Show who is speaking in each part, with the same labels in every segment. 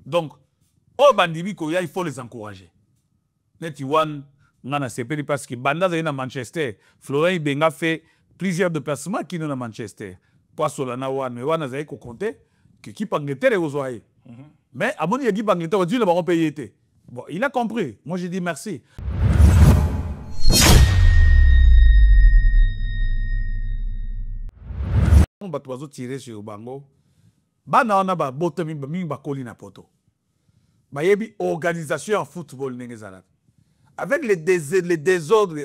Speaker 1: Donc, au Bandibi Koya, il faut les encourager. Netiwan, Nana Sepeli, parce que Banda est à Manchester. Florent Benga fait plusieurs déplacements qui sont à Manchester. Pas Solana Wan, mais Wan a été compté que qui Angleterre aux oreilles. Mais à mon avis, qui Angleterre, on dit le baron payé. Bon, il a compris. Moi, j'ai dit merci. On va tirer sur le bango. Bana on a ba bote mi ba koli na poto. Ba yebi organisation en football n'engezala. Avec les désordres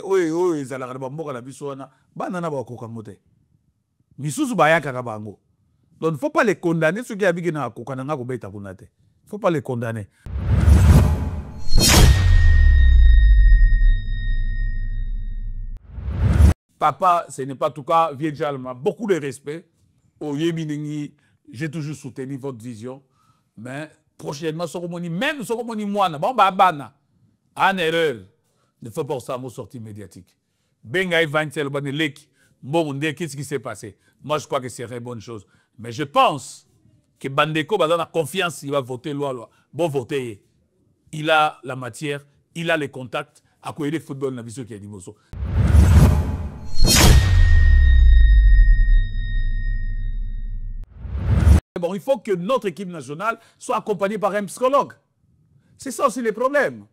Speaker 1: ezala ba mboka na biso wana bana na ba kokangote. Misusu ba yaka bango. Donc il ne faut pas les condamner ceux qui habitent na kokananga ko beta kunate. Il faut pas les condamner. Papa, ce n'est pas tout cas vieux Alma, beaucoup de respect. Au Yéminengi, j'ai toujours soutenu votre vision. Mais prochainement, même si moi, bon, bah, en erreur, ne faut pas ça mot sortie médiatique. Benga Evantel, bon, qu'est-ce qui s'est passé? Moi, je crois que c'est une bonne chose. Mais je pense que Bandeko, dans la confiance, il va voter loi. Bon, voter. Il a la matière, il a les contacts. À quoi il est football, na vision qui a dit Mosso. Bon, il faut que notre équipe nationale soit accompagnée par un psychologue. C'est ça aussi le problème.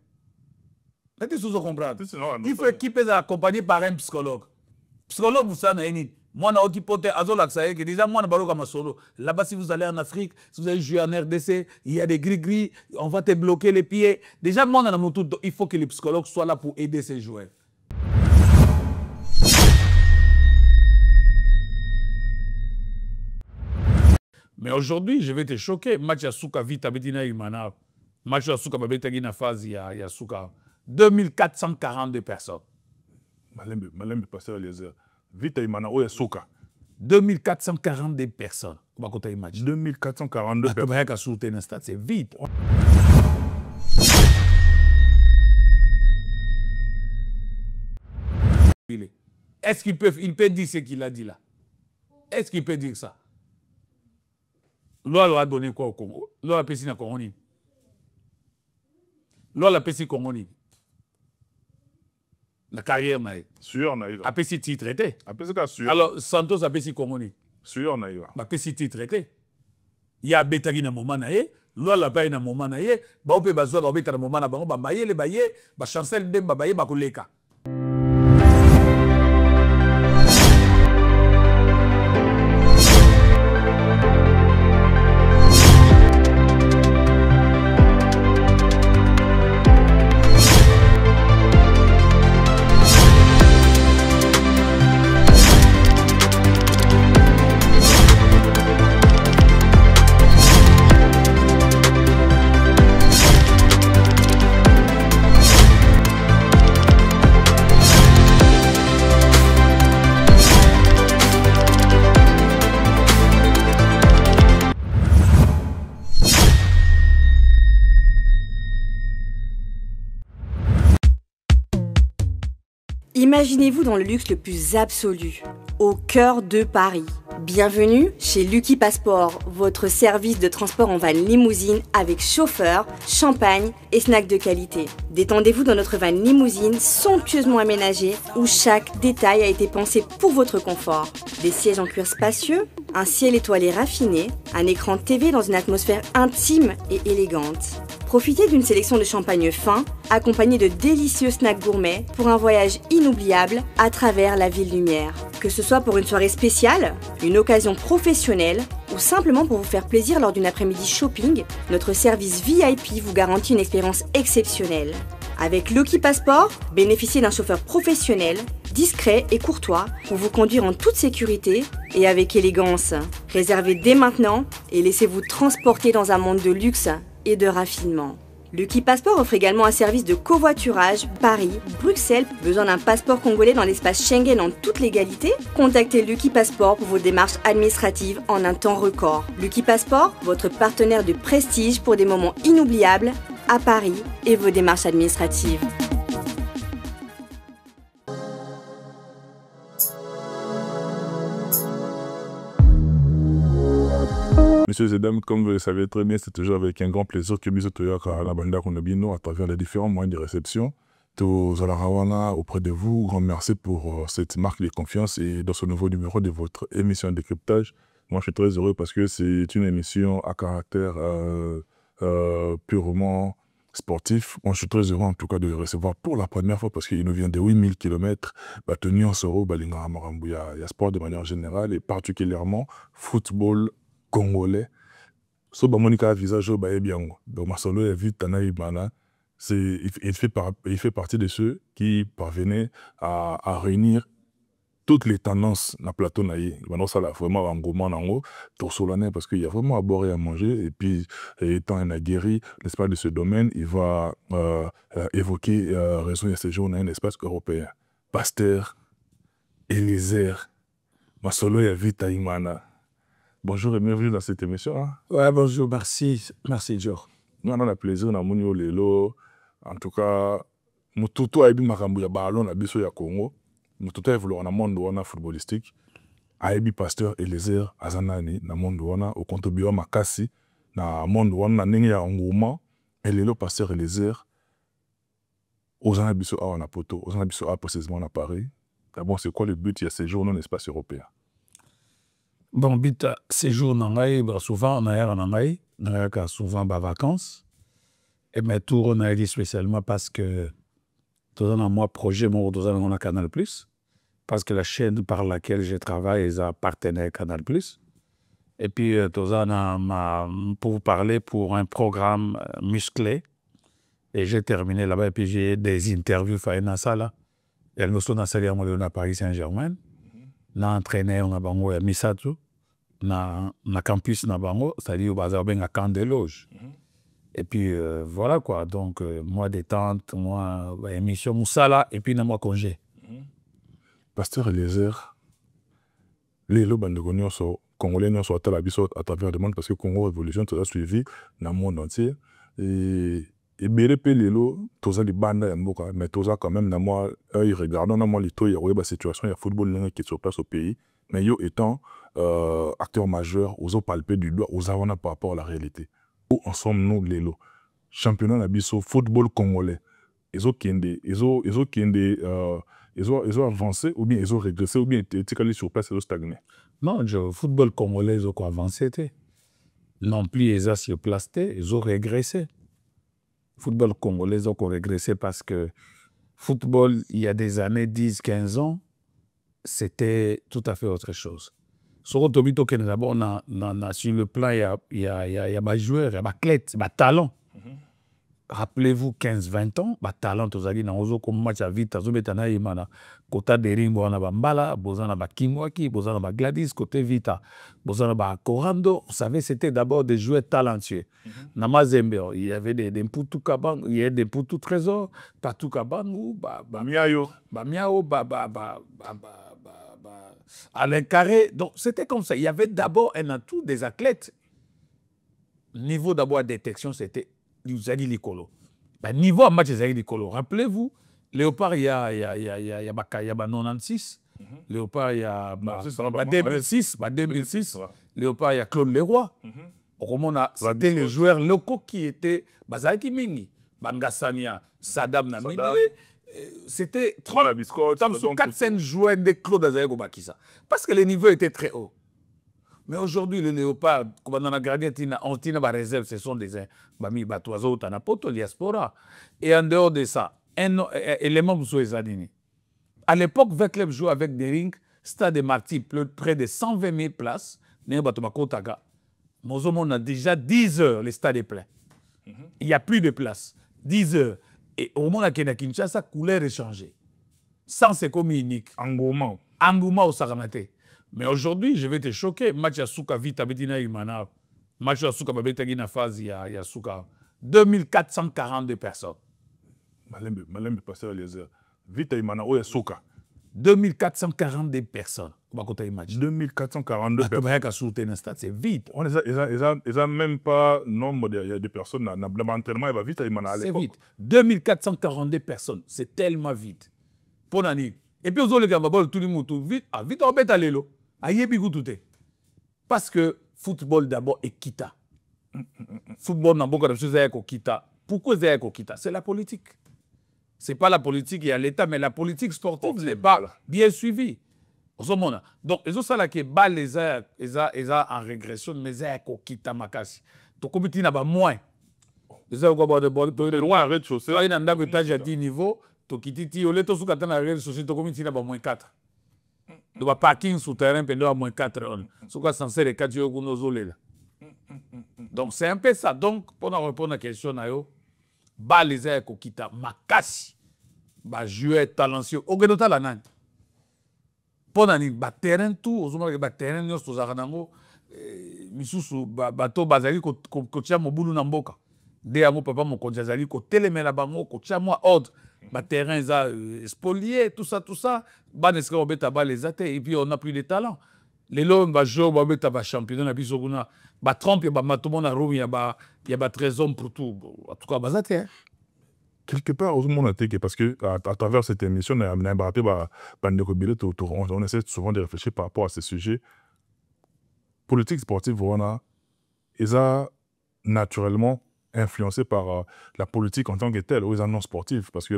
Speaker 1: Il faut que l'équipe soit accompagnée par un psychologue. Psychologue, vous savez, moi, je suis déjà moi, là-bas, si vous allez en Afrique, si vous allez jouer en RDC, il y a des gris-gris, on va te bloquer les pieds. Déjà, moi, il faut que les psychologues soient là pour aider ces joueurs. Mais aujourd'hui, je vais te choquer. Match à Souka Vita Betina Imana. Match à Souka Betina phase, il y a Souka. 2442 personnes.
Speaker 2: Malembe passer les heures. Vita Imana, où est Souka?
Speaker 1: 2442 personnes. Comment tu as match?
Speaker 2: 2442
Speaker 1: personnes. C'est vite. Est-ce qu'il peut dire ce qu'il a dit là? Est-ce qu'il peut dire ça? Loi a donné quoi au Congo? Loi a payé na Congoni. Loi a payé Congoni. La carrière naïve.
Speaker 2: Sûr naïve.
Speaker 1: A payé titre traité.
Speaker 2: A payé ça sûr.
Speaker 1: Alors Santos a payé Congoni.
Speaker 2: Sûr naïve.
Speaker 1: A payé titre traité. Il y a Betagi na moment naïe. Loi la paye na moment naïe. Ba opé bazwa ba beta na moment na bango ba maye le baye ba chancel ndem ba baye ba koleka.
Speaker 3: Imaginez-vous dans le luxe le plus absolu, au cœur de Paris. Bienvenue chez Lucky Passport, votre service de transport en van limousine avec chauffeur, champagne et snacks de qualité. Détendez-vous dans notre van limousine somptueusement aménagée où chaque détail a été pensé pour votre confort. Des sièges en cuir spacieux, un ciel étoilé raffiné, un écran TV dans une atmosphère intime et élégante. Profitez d'une sélection de champagne fin, accompagné de délicieux snacks gourmets pour un voyage inoubliable à travers la ville lumière. Que ce soit pour une soirée spéciale, une occasion professionnelle ou simplement pour vous faire plaisir lors d'une après-midi shopping, notre service VIP vous garantit une expérience exceptionnelle. Avec Lucky Passport, bénéficiez d'un chauffeur professionnel, discret et courtois pour vous conduire en toute sécurité et avec élégance. Réservez dès maintenant et laissez-vous transporter dans un monde de luxe et de raffinement. Lucky Passport offre également un service de covoiturage Paris, Bruxelles. Besoin d'un passeport congolais dans l'espace Schengen en toute légalité? Contactez Lucky Passport pour vos démarches administratives en un temps record. Lucky Passport, votre partenaire de prestige pour des moments inoubliables à Paris et vos démarches administratives.
Speaker 2: Mais messieurs et dames, comme vous le savez très bien, c'est toujours avec un grand plaisir que nous à la bande Konobino à travers les différents moyens de réception. Tous auprès de vous, grand merci pour cette marque de confiance et dans ce nouveau numéro de votre émission de décryptage. Moi, je suis très heureux parce que c'est une émission à caractère purement sportif. Moi, je suis très heureux en tout cas de le recevoir pour la première fois parce qu'il nous vient de 8000 km. Tenu en Soro, il y a sport de manière générale et particulièrement football congolais. So, Monica visage au bien. Donc, Masolo est vite Tanaï Bana. Il fait partie de ceux qui parvenaient à réunir toutes les tendances dans le plateau. Maintenant, ça, vraiment, en gros, pour Solanais, parce qu'il y a vraiment à boire et à manger. Et puis, étant un aguerri, n'est-ce pas, de ce domaine, il va évoquer raison de séjour dans un espace européen. Pasteur, Eliezer, Masolo et Vita Imana. Bonjour et bienvenue dans cette émission. Hein?
Speaker 1: Ouais, bonjour, merci. Merci, Joe.
Speaker 2: Nous avons le plaisir de nous lelo. En tout cas, nous tout aibi makambu ya ballon na biso ya Congo. Nous tout évolué dans le monde footballistique. Aibi Pasteur Eliezer Azanani na monde wana au contribuer makasi na monde wana ndenge ya engouement et lelo Pasteur Eliezer aux anabiso a na poto, aux anabiso a précisément à Paris. D'abord, c'est quoi le but de séjour dans l'espace européen?
Speaker 1: Bon, but séjour nangai souvent on a nangai, souvent ba vacances. Et mes tours, on a dit spécialement parce que dans un projet, on a Canal+, parce que la chaîne par laquelle je travaille, ils appartenaient à Canal+. Et puis, pour vous parler pour un programme musclé. Et j'ai terminé là-bas, et puis j'ai des interviews à ça. Et nous sommes à Paris Saint-Germain. On a entraîné, on a bango à Misatu, na campus na bango, c'est-à-dire au à camp de loge. Et puis voilà quoi, donc moi détente, moi émission Moussala, et puis moi congé.
Speaker 2: Pasteur Eliezer, les Congolais sont à travers le monde parce que Congo Révolution a suivi dans le monde entier. Et BRP Lelo, tous les bandes, mais tous quand même, ils regardent la situation, il y a football qui est sur place au pays. Mais yo étant acteur majeur, aux palpés du doigt, aux avants par rapport à la réalité. Où en sommes-nous, Lelo? Championnat nabiso football congolais. Ils ont avancé, ou bien ils ont régressé, ou bien ils ont allé sur place, ils ont stagné.
Speaker 1: Non, le football congolais, ils ont avancé. Non plus, ils ont sur place, ils ont régressé. Football congolais, ils ont régressé parce que football, il y a des années, 10, 15 ans, c'était tout à fait autre chose. Sur le sur le plan, il y a des joueurs, il y a des athlètes, des talents. Rappelez-vous, 15-20 ans, les talents, comme match à vite, côté de ring, Bambala, Kimwaki, Gladys, côté Vita, Korando. Vous savez, c'était d'abord des joueurs talentueux. Namazembe, il y avait des Mputu Kaban, il y a des Mputu Trésor, Patou Kaban,
Speaker 2: Miayo,
Speaker 1: Alain Carré. Donc, c'était comme ça. Il y avait d'abord un atout des athlètes. Niveau d'abord de détection, c'était Zali Likolo. Niveau en match, Zali Likolo. Rappelez-vous, Léopard, il y a 96. Léopard, il y a 2006. 2006. Léopard, il y a Claude Leroy. C'était les joueurs locaux qui étaient Bazaki Mingi, Bangassania, Saddam Namini. C'était 4-5 joueurs de Claude Azayego Bakissa. Parce que le niveau était très haut. Mais aujourd'hui, le Léopard, comme dans la gradient, on tient la réserve, ce sont des oiseaux, Tanapoto, diaspora. Et en dehors de ça, un élément pour les Zadini. À l'époque, Vecleb jouait avec des rings, stade Marty, près de 120 000 places. On a déjà 10 heures, le stade est plein. Il n'y a plus de place. 10 heures. Et au moment où Kinshasa, sa couleur est changée. Sans c'est comme unique.
Speaker 2: Engouement.
Speaker 1: Engouement au Saramate. Mais aujourd'hui, je vais te choquer. Match à Souka Vita Bedina Imana. Match à Souka Babetagina Phase, il y a Souka. 2442 personnes.
Speaker 2: Malembe Pasteur Eliezer. Vita Imana, où est Souka?
Speaker 1: 2442 personnes.
Speaker 2: 2442 personnes.
Speaker 1: C'est vite.
Speaker 2: Ils n'ont même pas nombre de personnes dans l'entraînement.
Speaker 1: C'est vite. 2442 personnes. C'est tellement vite. Pour l'année. Et puis, aux autres, tout le monde, vite, on va aller. Parce que football d'abord et kita. Football n'a pas de kita. Pourquoi c'est kita? C'est la politique. C'est pas la politique et à l'État, mais la politique sportive n'est pas bien suivie. Donc, ils ont ça là qui bat les airs, ils ont en régression, mais ils ont kita makasi. Donc, comme il y a moins. Ils ont de loin arrêt de chaussée. Il y a un étage à 10 niveaux. Donc, il y a un étage à régression, comme il y a moins 4. Donc, le parking souterrain, il y a moins 4. C'est quoi censé les 4 jours là. Donc, c'est un peu ça. Donc, pour répondre à la question, bah les airs kokita makasi bah joueur talentueux au ta la nan pour nani ba terrain tout ozoma ba terrain nyos to zaranango misusu bato bazali ko tia mobulu na mboka de yango papa mokonzi azali ko telemela bango ko tia moi ordre ba terrain za spolié tout ça ba neska obeta ba les athées et puis on a plus de talent les lom ba joueur ba beta ba championnat na biso kuna ba trompe ba matomo na room ya ba 13 hommes pour tout en tout cas bazate hein.
Speaker 2: Quelque part, parce que à travers cette émission, on essaie souvent de réfléchir par rapport à ces sujets. Politique sportive, ils sont naturellement influencés par la politique en tant que telle, ou ils sont non sportifs. Parce que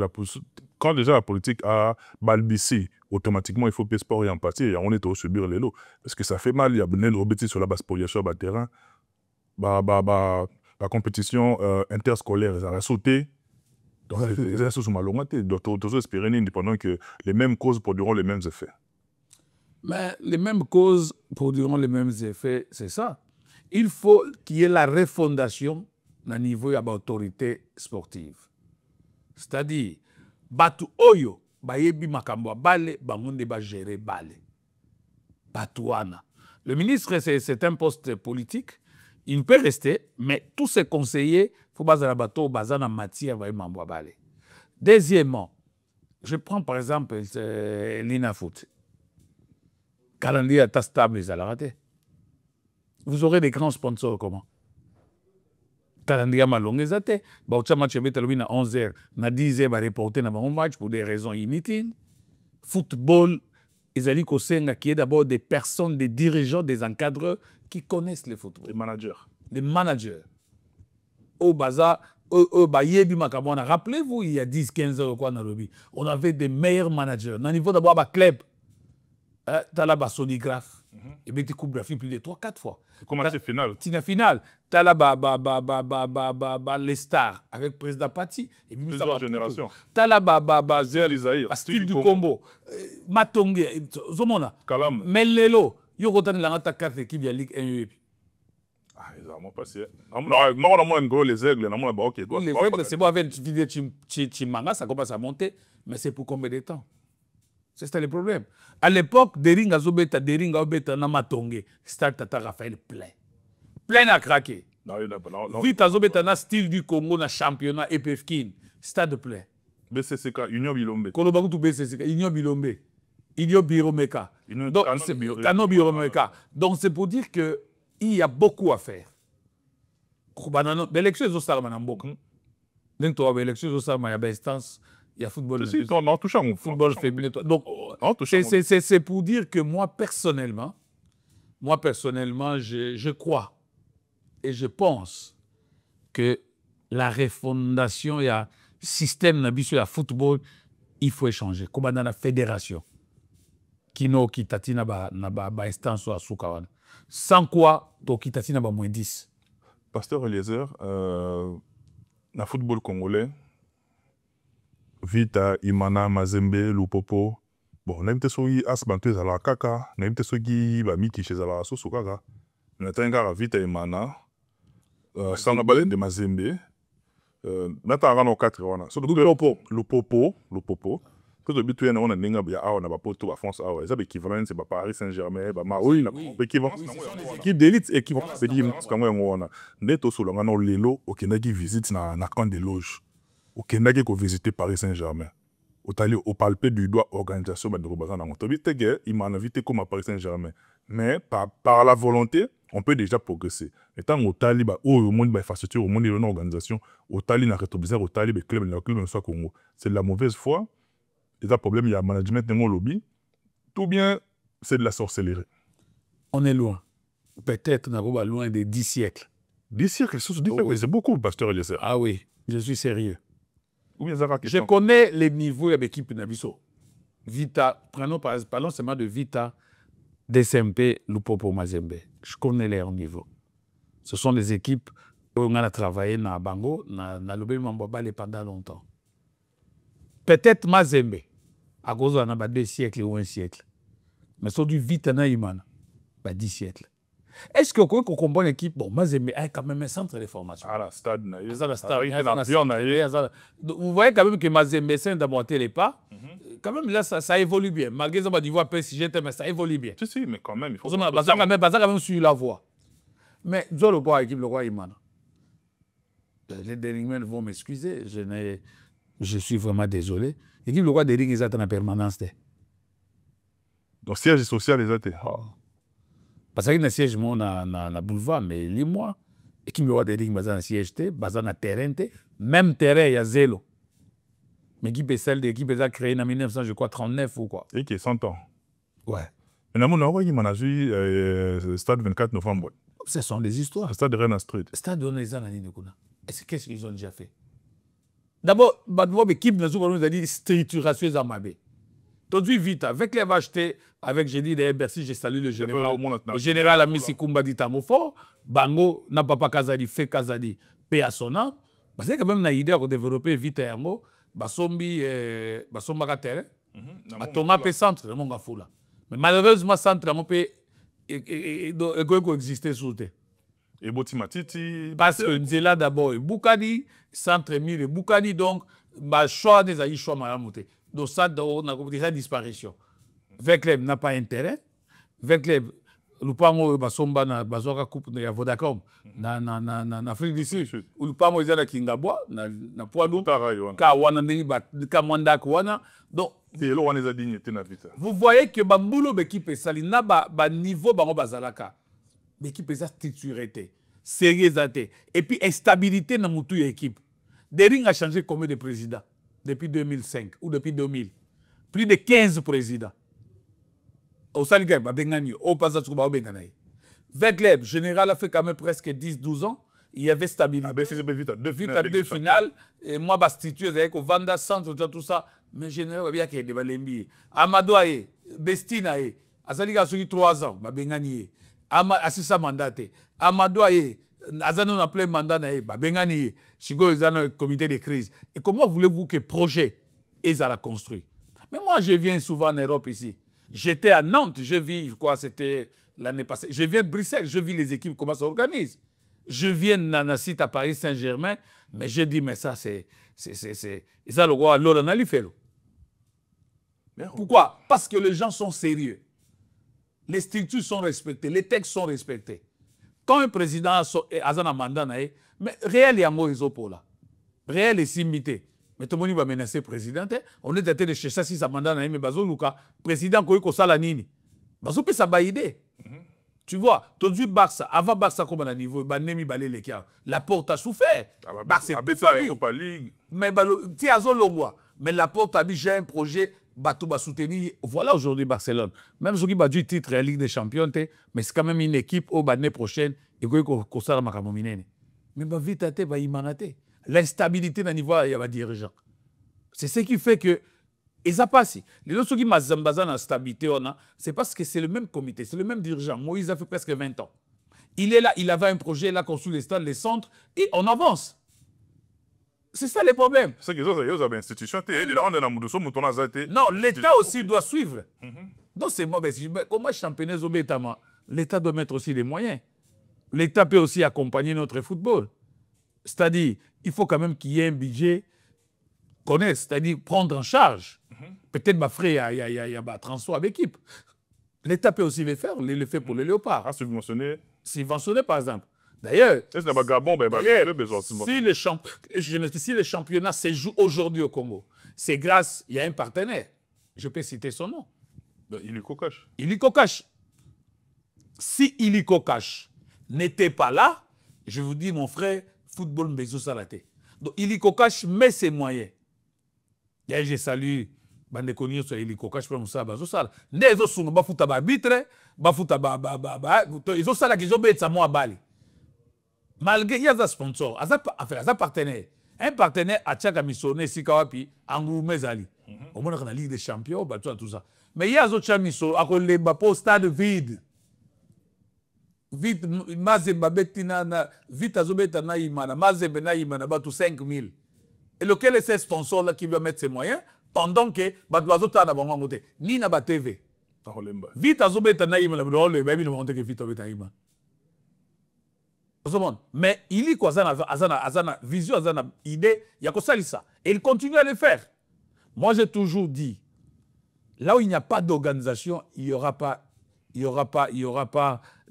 Speaker 2: quand déjà la politique a balbutié, automatiquement, il faut que le sport y empathie et on est au subir les lots. Parce que ça fait mal, il y a des robétis sur la base spoliation, le terrain. La compétition interscolaire, ils ont sauté. Donc, c'est sous ma longue tête. Donc, tu espérer indépendant que les mêmes causes produiront les mêmes effets.
Speaker 1: Mais les mêmes causes produiront les mêmes effets, c'est ça. Il faut qu'il y ait la refondation au niveau de l'autorité sportive. C'est-à-dire, batu oyo, bayebi makambo bale, bangonde ba gérer bale. Batuana. Le ministre, c'est un poste politique. Il peut rester, mais tous ses conseillers, il faut baser la bateau, baser en matière, vraiment balé. Deuxièmement, je prends par exemple l'INA Foot. Calendrier à stable, ils allaient rater. Vous aurez des grands sponsors comment? Calendrier malong, ils allaient. Bah, au match, il y a 11h, na 10h, va reporter dans un match pour des raisons inutiles. Football, ils allaient qu'au Sénat, qui est d'abord des personnes, des dirigeants, des encadreurs qui connaissent le football.
Speaker 2: Les managers.
Speaker 1: Les managers. Au Baza, rappelez-vous, il y a 10-15 ans, on avait des meilleurs managers. Au niveau d'abord, le club, tu as la Sonigraphe. Et bien, tu coupes la plus de 3-4 fois.
Speaker 2: Comment c'est final?
Speaker 1: C'est final. Tu as là les stars avec le président Pati.
Speaker 2: Plusieurs générations.
Speaker 1: Tu as là
Speaker 2: style
Speaker 1: du combo. Matongue, Zomona.
Speaker 2: Kalam.
Speaker 1: Melelo. Yo kotan la ta carte équipe de Ligue 1.
Speaker 2: Ah, ils ont passé. Non, les aigles, ok.
Speaker 1: Les aigles, c'est bon avec une vidéo Chimanga, ça commence à monter, mais c'est pour combien de temps? C'est ça le problème. À l'époque, Dering Azobeta, Dering Azobeta, Namatonge, Stade Tata Raphaël plein. Plein à craquer. Vite Azobeta, na style du Congo, na championnat, EPFKIN, Stade plein.
Speaker 2: BCCK, Union Bilombe.
Speaker 1: Kolobakutu BCCK, Union Bilombe. Ilio Biromeka. Donc, c'est pour dire qu'il y a beaucoup à faire. L'élection est au Salmanamboka. Donc, tu as l'élection au Salman, il y a instance, il y a football. Football féminin. Donc, c'est pour dire que moi, personnellement, je crois et je pense que la refondation, il y a système sur le football, il faut échanger. Comme dans la fédération. Kino Kitatina na ba instance à Soukawan. Sans quoi, to Kitatina ba moins 10.
Speaker 2: Pasteur Eliezer, na football congolais, Vita, Imana, Mazembe, Lupopo. Bon, n'a pas sogi asbantu za la kaka, n'a pas sogi ba miti chez la sosukaka. Na tanga Vita Imana, sanga balé de Mazembe. Nata ngano 4 wana. So Lupopo. Parce que le on a un pote à France, c'est équivalent, c'est Paris Saint-Germain, oui, équipe d'élite et qui vont se dire comme on a neto sur le lelo au Kennedy visite na camp de loge au Kennedy ko visiter Paris Saint-Germain au tali au palpé du doigt organisation de Robazan dans tobite guerre il m'a invité comme à Paris Saint-Germain mais par la volonté on peut déjà progresser étant au tali ba au monde ba infrastructure au monde de l'organisation au tali na rétroviseur au tali be club soit Congo c'est de la mauvaise foi. Il y a un problème, il y a un management dans le lobby. Tout bien, c'est de la sorcellerie.
Speaker 1: On est loin. peut-être pas loin de 10 siècles.
Speaker 2: 10 siècles, c'est beaucoup, pasteur Eliezer.
Speaker 1: Ah oui, je suis sérieux.
Speaker 2: Je
Speaker 1: connais les niveaux de l'équipe Nabiso. Vita, parlons seulement de Vita, DSMP, Lupopo Mazembe. Je connais leur niveau. Ce sont des équipes où on a travaillé dans Bango, dans le Bébé pendant longtemps. Peut-être Mazembe, à cause de 2 siècles ou 1 siècle. Mais sur du Vita Naïman, 10 siècles. Est-ce que vous comprenez l'équipe? Bon, Mazembe a quand même un centre de formation.
Speaker 2: Ah, la stade.
Speaker 1: Vous voyez quand même que Mazembe essaie d'abonder les pas. Quand même, là, ça évolue bien. Malgré ça, on va PSG, mais ça évolue bien.
Speaker 2: Si, mais quand même, il faut...
Speaker 1: Ça quand même sur la voie. Mais, nous le roi, l'équipe, le roi Imana. Les délinquants vont m'excuser. Je suis vraiment désolé. L'équipe, le roi des Rings, ils attendent en permanence.
Speaker 2: Donc, siège social, les athées.
Speaker 1: Parce qu'il y a un siège dans le boulevard, mais moi, l'équipe, le roi des Rings, ils ont un siège, ils ont un terrain. Même terrain, il y a zéro. Mais l'équipe est celle d'équipe a créée en 1939 ou quoi.
Speaker 2: Et qui est 100 ans.
Speaker 1: Ouais.
Speaker 2: Mais on a vu le stade 24 novembre.
Speaker 1: Ce sont des histoires.
Speaker 2: Le stade de Rennes Street.
Speaker 1: Le stade de Rennes qu'est-ce qu'ils ont déjà fait? D'abord, l'équipe nous a dit structuration Zamabé. Aujourd'hui, vite, avec les achetés, avec, j'ai dit, les Bercy, j'ai salué le général. Le général Amissi Koumba dit Tamofo, Bango, n'a pas Kazadi, fait Kazadi, paix à son âme. Parce que quand même, on a idée de développer vite et Yango, Basombi, Basomba terrain, Thomas peut centre, mon gafoula. Mais malheureusement, centre, on peut exister sous terre.
Speaker 2: Et Botimatiti.
Speaker 1: Parce que Nzela d'abord, Boukani, centre mire Boukani, donc, ma choix des aïs choix malamouté. Donc, ça, on a compris sa disparition. Vecleb n'a pas intérêt. Vecleb, Lupango, Basomba, Bazoka Coupe, il y a Vodacom, en Afrique du Sud. Lupango, il y a Kingaboa, na Poinou, Kawana, Kamandak, Wana. Donc, vous voyez que Bambulo, l'équipe est sali, n'a pas niveau, Bango Bazalaka. L'équipe est structurée, sérieuse, et puis instabilité dans mon équipe. Dering a changé combien de présidents depuis 2005 ou depuis 2000? Plus de 15 présidents. Au Saliga, au passage, Vecleb, général, a fait quand même presque 10-12 ans. Il y avait stabilité. Deux finales. Et moi, je suis avec Vanda Centre, tout ça. Mais général, il y a des balembi. Amadou Aye, Bestina Aye. Asaliga, a 3 ans, Bengani. Assisa mandaté. Amadou Aye, Azano n'a plein mandat, Bengani. Chigo, ils ont un comité de crise. Et comment voulez-vous que le projet est à la construire? Mais moi, je viens souvent en Europe ici. J'étais à Nantes, je vis, quoi, c'était l'année passée. Je viens de Bruxelles, je vis les équipes, comment ça s'organise. Je viens d'un site à Paris Saint-Germain, mais je dis, mais ça, c'est ça le roi, l'on a fait. Pourquoi? Parce que les gens sont sérieux. Les structures sont respectées, les textes sont respectés. Quand un président a un mandat, mais réel, il y a un mot pour là. Réel est simité. Mais tout le monde va menacer le président. On est en train de chercher si ça mandat, mais Bazo Luka, président, ko sala nini. Bazo peut ça idée. Tu vois, tout de suite, Barça, avant Barça, comme on a niveau, Banemi balé les cas. La porte a souffert.
Speaker 2: Barça a fait Europa League.
Speaker 1: Mais tu as le mais la porte a dit j'ai un projet, Batou va soutenir. Voilà aujourd'hui Barcelone. Même ceux qui ont du titre en Ligue des Champions, mais c'est quand même une équipe au l'année prochaine, et qu'on s'en va Mais vite à va y manater. L'instabilité dans le niveau des dirigeants. C'est ce qui fait que, et ça passe. Les autres qui m'ont basé dans la stabilité, c'est parce que c'est le même comité, c'est le même dirigeant. Moïse a fait presque 20 ans. Il est là, il avait un projet, il a construit les stades, les centres, et on avance. C'est ça le problème.
Speaker 2: C'est que les autres institutions,
Speaker 1: non, l'État aussi doit suivre. Donc c'est mauvais. Comment championnat l'État doit mettre aussi les moyens. L'État peut aussi accompagner notre football. C'est-à-dire, il faut quand même qu'il y ait un budget connaisse, c'est-à-dire prendre en charge. Peut-être il y a un transport avec l'équipe. L'État peut aussi le faire pour les léopards.
Speaker 2: Subventionner.
Speaker 1: Subventionner, par exemple. D'ailleurs, si le championnat se joue aujourd'hui au Congo, c'est grâce, il y a un partenaire. Je peux citer son nom.
Speaker 2: Illiko Cash.
Speaker 1: Illiko Cash. Si Illiko Cash n'était pas là, je vous dis, mon frère, football Mbezo Salaté. Donc, Illiko Cash met ses moyens. Et je salue bande koni so ili cocache pour ça bazo sala ndezo sunga bafuta ba arbitre bafuta ils ont ça qu'ils ont betsa moi bali malgré il y a des sponsors aza partenaire un partenaire a tchaka misone sikawapi angu mezali au moins dans la Ligue des Champions bah tout ça mais il y a d'autres chamiso à les ba stade vide mazemba betina na vite azobeta na imana mazembe na imana batu 5000 et lequel est ce sponsor là qui va mettre ses moyens pendant que batu azota na bango ngote ni na ba TV vite azobeta na imana le baby no monte que vite azobeta imana mais il y quoi azana vision azana idée ya ko salisa et il continue à le faire. Moi j'ai toujours dit là où il n'y a pas d'organisation il y aura pas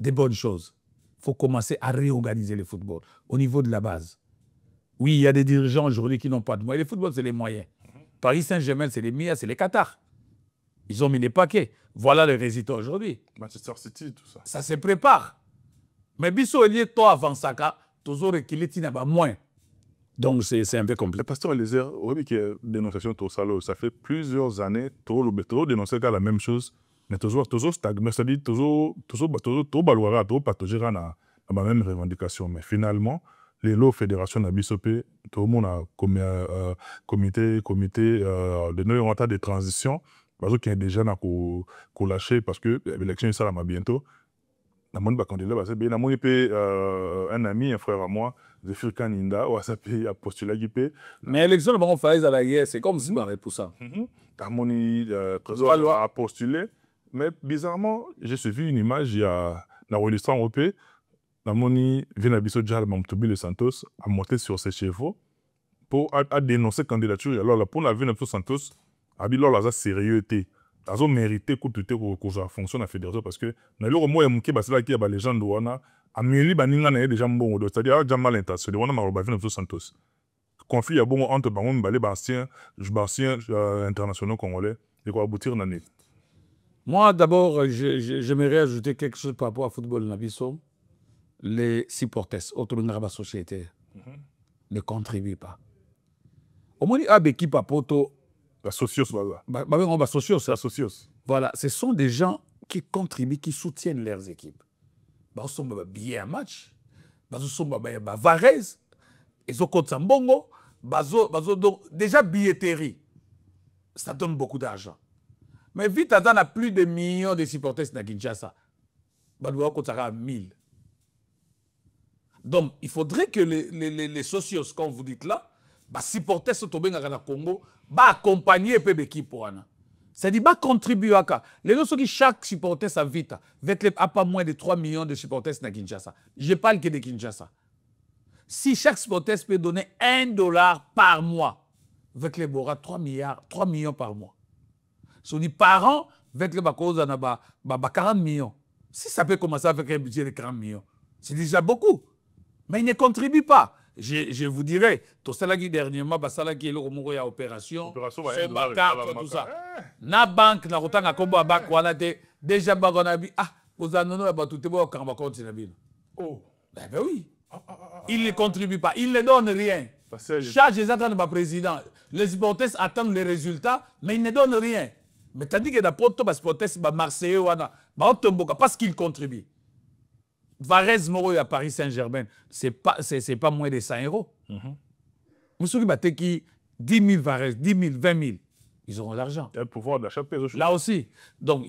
Speaker 1: de bonnes choses. Il faut commencer à réorganiser le football au niveau de la base. Oui, il y a des dirigeants aujourd'hui qui n'ont pas de moyens. Le football, c'est les moyens. Paris Saint-Germain, c'est les Mia, c'est les Qatar. Ils ont mis les paquets. Voilà le résultat aujourd'hui.
Speaker 2: Manchester City, tout ça.
Speaker 1: Ça se prépare. Mais Bissot, il est toi avant ça, toujours qu'il n'y a pas moins. Donc, c'est un peu compliqué.
Speaker 2: Le pasteur Eliezer, oui, qui est dénonciation de ça, ça fait plusieurs années, toujours dénoncer la même chose. Mais toujours stagne, c'est-à-dire toujours balouara, toujours partager dans la même revendication. Mais finalement, les lots fédérations à Bissopé, tout le monde a comité de nos de transition, parce qu'il y a déjà lâché parce que l'élection ça là bientôt. La monde va candidat, parce que un ami, un frère à moi, Zéphir Kaninda, a postulé qui peut.
Speaker 1: Mais l'élection de Baron Faïs à la guerre, c'est comme si on pour ça.
Speaker 2: Tamoni a postulé. Mais bizarrement, j'ai suivi une image, il y a la religion européenne, la moni vient à Bissot Djal Mamtoubi de Santos à monter sur ses chevaux pour dénoncer la candidature. Alors, pour la vie de Santos, il y a sérieux. Ils ont mérité que ça fonctionne à la fédération parce que dans le moment où il y a les gens de Wana, Amélie Baninga n'a déjà bon, c'est-à-dire qu'il y a mal intentionné. On a marre de Santos. Conflit il y a bon entre les anciens internationaux congolais et quoi aboutir dans l'année.
Speaker 1: Moi, d'abord, j'aimerais ajouter quelque chose par rapport au football Nabiso. Les supporters, autour la société, ne contribuent pas. Au moins, il y a des équipes à Poto.
Speaker 2: La socios, voilà.
Speaker 1: Voilà, ce sont des gens qui contribuent, qui soutiennent leurs équipes. Ils sont bien un match. Ils sont Varese. Ils ont contre Sambongo. Déjà, billetterie. Ça donne beaucoup d'argent. Mais vite, on a plus de millions de supporters à Kinshasa. On a 1000. Donc, il faudrait que les socios, comme vous dites là, les supporters sont tombés dans le Congo, accompagner l'équipe. C'est-à-dire, contribuer à ça. Les gens qui chaque supporter sa vite, avec pas moins de 3 millions de supporters à Kinshasa. Je parle que de Kinshasa. Si chaque supporter peut donner $1 par mois, avec les Bora, 3 millions par mois. Si par an, avec les Bakos, on a 40 millions. Si ça peut commencer avec un budget de 40 millions, c'est déjà beaucoup. Mais il ne contribue pas. Je vous dirais, tout ça qui dernièrement, ça qui est l'opération, opération, c'est tout ça. Na banque, na rotan à combo à banque, on a déjà bagonabi. Ah, vous en avez tout le monde quand on va continuer. Oh, ben oui. Il ne contribue pas, il ne donne rien. Charge les attentes de président. Les supporters attendent les résultats, mais ils ne donnent rien. Mais tandis que dans les supporters, les Marseillais, parce qu'ils contribuent. Varese Moro à Paris Saint-Germain, c'est pas moins de 100 euros. Monsieur qui 10 000 Varese, 10 000, 20 000, ils auront l'argent.
Speaker 2: Il y a le pouvoir d'achat.
Speaker 1: Là aussi. Donc,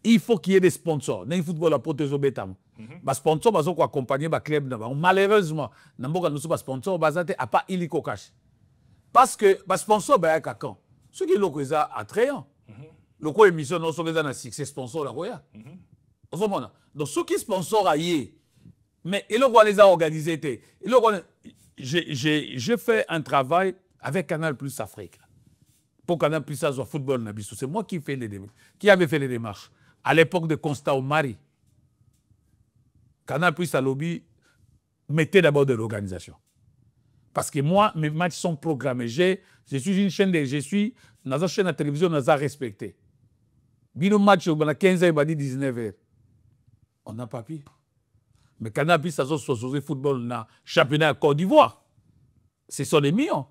Speaker 1: il faut qu'il y ait des sponsors. Dans le football, la protéger bétam. Les sponsors, ils ont accompagné le club. Malheureusement, nous avons des sponsors, ils n'ont pas illico cash. Parce que les sponsors, ils sont quand ceux qui sont attrayants. Le quoi émission, nous sommes dans succès sponsor la Roya. Donc, ceux qui sponsorent ailleurs, mais ils les a organisés. J'ai fait un travail avec Canal Plus Afrique. Pour Canal Plus Afrique, football, c'est moi qui avait fait les démarches. À l'époque de Constant Omari, Canal Plus à lobby mettait d'abord de l'organisation. Parce que moi, mes matchs sont programmés. Je suis une chaîne dans une chaîne de télévision, nous avons respecté. Bino match, on a 15 ans, il m'a dit 19 h. On n'a pas pu. Mais Canal Plus, ça se football dans le championnat à Côte d'Ivoire. Ce sont les millions.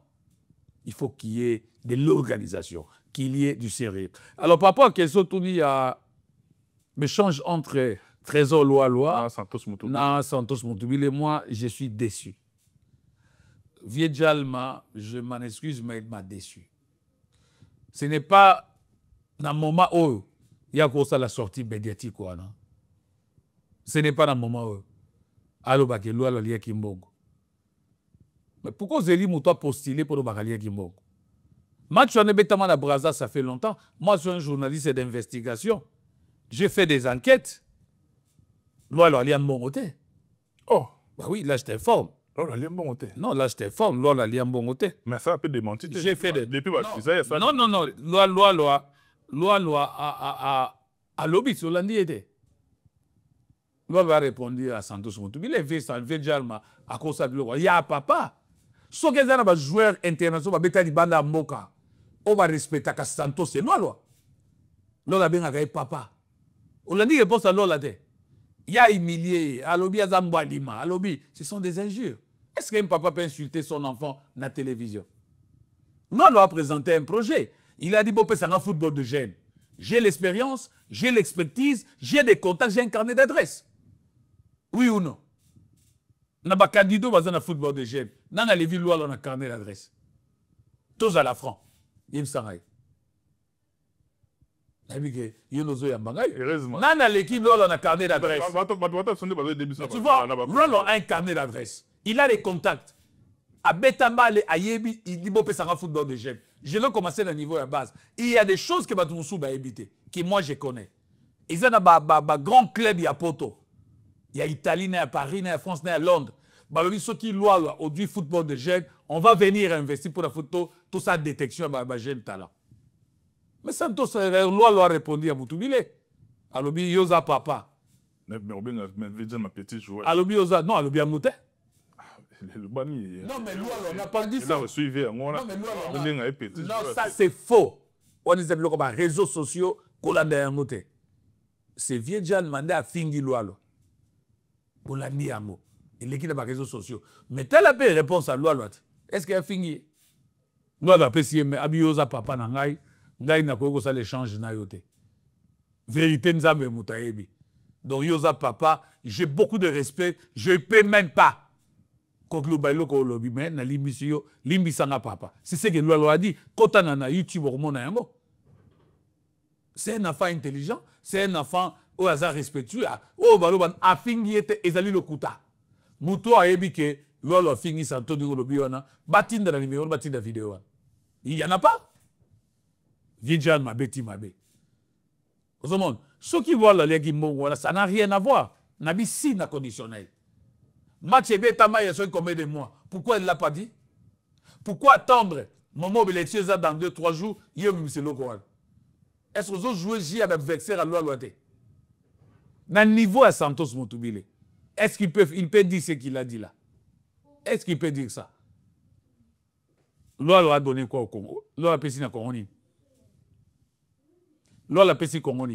Speaker 1: Il faut qu'il y ait de l'organisation. qu'il y ait du sérieux. Alors, par rapport à la question, il y a l'échange entre Trésor Loi,
Speaker 2: Santos Moutoubi.
Speaker 1: Non, Santos Moutoubi et moi, je suis déçu. Viedjalma, je m'en excuse, mais il m'a déçu. Ce n'est pas dans le moment où il y a encore ça la sortie médiatique. Non? Ce n'est pas dans le moment où. Alors, il y a le Kimbogo. Mais pourquoi Zéli Moutoua postulé pour le Bakalia Kimbogo? Moi, je suis à Brazza, ça fait longtemps. Moi, je suis un journaliste d'investigation. J'ai fait des enquêtes. Loi, il y a un bon côté.
Speaker 2: Oh,
Speaker 1: bah oui, là, je t'informe.
Speaker 2: oh, il y a un bon côté.
Speaker 1: Non, là, je t'informe. Loi, il y a un bon côté.
Speaker 2: Mais ça a peu démenti.
Speaker 1: J'ai fait des...
Speaker 2: Depuis,
Speaker 1: non, non, non. Loi, à lobby, sur l'Andi était. Loi va répondre à Santos Moutoubi. Il est fait ça, il fait déjà à cause de l'eau. Il y a papa. Ce que les joueurs internationaux, ils vont banda moka. On va respecter Santos, c'est loi. Loi, la bien avec papa. On l'a dit, réponse à loi là. Il y a humilié, à lobby, à Zamboualima, à lobby. Ce sont des injures. Est-ce qu'un papa peut insulter son enfant dans la télévision? Non, on a présenté un projet. Il a dit, bon, c'est un football de jeunes. J'ai l'expérience, j'ai l'expertise, j'ai des contacts, j'ai un carnet d'adresse. Oui ou non? On a pas candidat dans un football de jeunes. On a les villes où on a un carnet d'adresse. Tous à la franc. Il me s'arrête.
Speaker 2: Heureusement.
Speaker 1: Nana l'équipe là on a un carnet d'adresse. Tu vois, Ron a un carnet d'adresse. Il a des contacts. À Betamba, à Yebi, il dit bon, c'est un football de jeunes. Je l'ai commencé à niveau à base. Il y a des choses que Batoussou va éviter, que moi je connais. Ils ont un grand club à Porto. Il y a Italie, il y a Paris, il y a France, il y a Londres. Ceux qui loi au du football de jeunes, on va venir investir pour la photo, tout ça détection de jeunes talents. Mais Santos, loi a répondu à Moutoubilé. Alobi Yosa papa.
Speaker 2: Mais ma petite joueur.
Speaker 1: Alobi Yosa, non, Alobi Amouté.
Speaker 2: Le bani.
Speaker 1: Non, mais loi, on n'a pas dit ça.
Speaker 2: Non,
Speaker 1: ça c'est faux. On dit que les réseaux sociaux, c'est vieux Jean demandé à Fingi loi. Pour la niamo. Il est qui dans les réseaux sociaux. Mais telle la réponse à loi. Est-ce qu'il y a Fingi? Loi va pécier, mais Abiosa papa nangai. Ngai na koko ça l'échange na yote. Vérité nzambe mutaebi. Donc Yosa papa, j'ai beaucoup de respect, je ne peux même pas. Contre le bailo ko lobby mais na limbisio, limbisanga papa. C'est ce que Loi a dit. Quand on a YouTube au monde yango. C'est un enfant intelligent, c'est un enfant au hasard respectueux. Oh baloban a fingi était ezali le kuta. Muto a ebi que Loi a fingi santo du lobby wana, batinda na numéro batinda vidéo. Il y en a pas. Vidjan ma beti ma bé. Au monde, ceux qui voient la Ligue ça n'a rien à voir. Nabi si na conditionnel. Match et Betama, il y a combien de mois? Pourquoi elle ne l'a pas dit? Pourquoi attendre mon mobile dans 2-3 jours? Il y a un le Coran. Est-ce que vous jouez J avec vexer à loi? Dans le niveau à Santos Moutoubilé, est-ce qu'il peut dire ce qu'il a dit là? Est-ce qu'il peut dire ça? Loi a donné quoi au Congo? Loi a pété dans Congo. Loi a pété Congo.